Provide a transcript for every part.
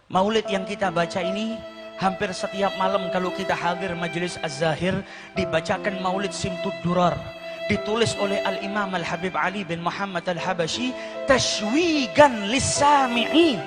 Maulid yang kita baca ini hampir setiap malam kalau kita hadir majelis Az-Zahir dibacakan Maulid Simtud Durar, ditulis oleh Al-Imam Al-Habib Ali bin Muhammad Al-Habashi tashwigan lis-sami'in.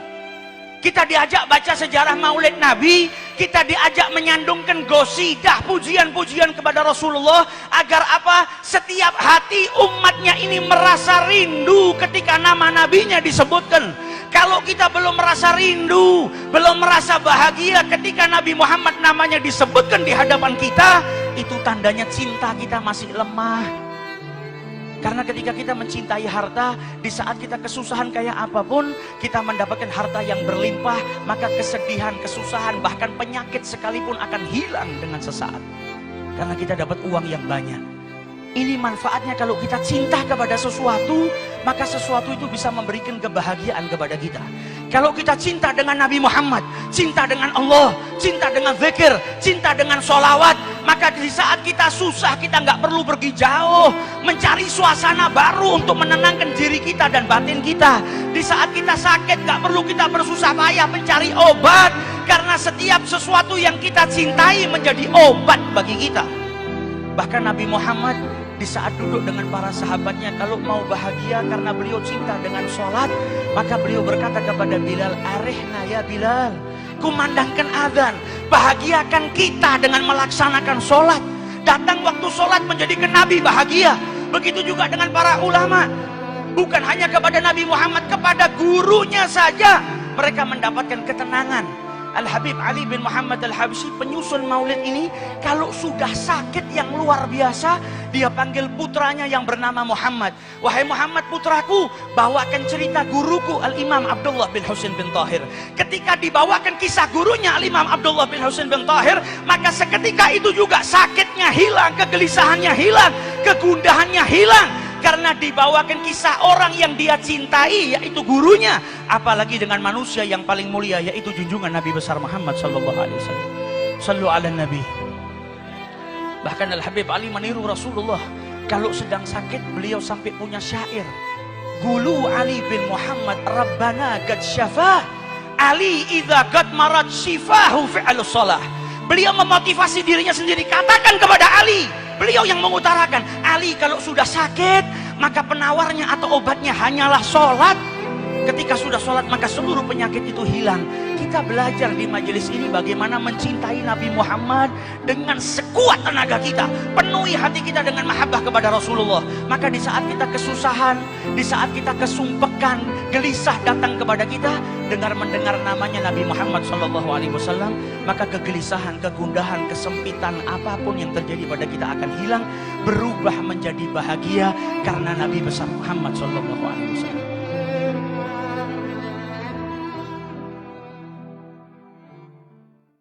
Kita diajak baca sejarah Maulid Nabi, kita diajak menyandungkan gosidah, pujian-pujian kepada Rasulullah agar apa? Setiap hati umatnya ini merasa rindu ketika nama nabinya disebutkan. Kalau kita belum merasa rindu, belum merasa bahagia ketika Nabi Muhammad namanya disebutkan di hadapan kita, itu tandanya cinta kita masih lemah. Karena ketika kita mencintai harta, di saat kita kesusahan kayak apapun, kita mendapatkan harta yang berlimpah, maka kesedihan, kesusahan, bahkan penyakit sekalipun akan hilang dengan sesaat. Karena kita dapat uang yang banyak. Ini manfaatnya kalau kita cinta kepada sesuatu, maka sesuatu itu bisa memberikan kebahagiaan kepada kita. Kalau kita cinta dengan Nabi Muhammad, cinta dengan Allah, cinta dengan zikir, cinta dengan sholawat, maka di saat kita susah, kita nggak perlu pergi jauh mencari suasana baru untuk menenangkan diri kita dan batin kita. Di saat kita sakit, nggak perlu kita bersusah payah mencari obat, karena setiap sesuatu yang kita cintai menjadi obat bagi kita. Bahkan Nabi Muhammad di saat duduk dengan para sahabatnya, kalau mau bahagia karena beliau cinta dengan sholat, maka beliau berkata kepada Bilal, arihna ya Bilal, kumandangkan azan, bahagiakan kita dengan melaksanakan sholat. Datang waktu sholat menjadikan Nabi bahagia. Begitu juga dengan para ulama, bukan hanya kepada Nabi Muhammad, kepada gurunya saja mereka mendapatkan ketenangan. Al-Habib Ali bin Muhammad Al-Habashi, penyusun maulid ini, kalau sudah sakit yang luar biasa, dia panggil putranya yang bernama Muhammad. Wahai Muhammad putraku, bawakan cerita guruku Al-Imam Abdullah bin Husain bin Tahir. Ketika dibawakan kisah gurunya Al-Imam Abdullah bin Husain bin Tahir, maka seketika itu juga sakitnya hilang, kegelisahannya hilang, kegundahannya hilang, karena dibawakan kisah orang yang dia cintai, yaitu gurunya. Apalagi dengan manusia yang paling mulia, yaitu junjungan Nabi besar Muhammad sallallahu alaihi wasallam. Sallu ala Nabi. Bahkan Al-Habib Ali meniru Rasulullah. Kalau sedang sakit, beliau sampai punya syair, Gulu Ali bin Muhammad Rabbana qad syafah, Ali idza qad marad shifahu fi'lus shalah. Beliau memotivasi dirinya sendiri, katakan kepada Ali, beliau yang mengutarakan, Ali kalau sudah sakit, maka penawarnya atau obatnya hanyalah sholat. Ketika sudah sholat, maka seluruh penyakit itu hilang. Kita belajar di majelis ini bagaimana mencintai Nabi Muhammad dengan sekuat tenaga kita. Penuhi hati kita dengan mahabbah kepada Rasulullah. Maka di saat kita kesusahan, di saat kita kesumpekan, gelisah datang kepada kita, mendengar namanya Nabi Muhammad SAW, maka kegelisahan, kegundahan, kesempitan, apapun yang terjadi pada kita akan hilang, berubah menjadi bahagia karena Nabi besar Muhammad SAW.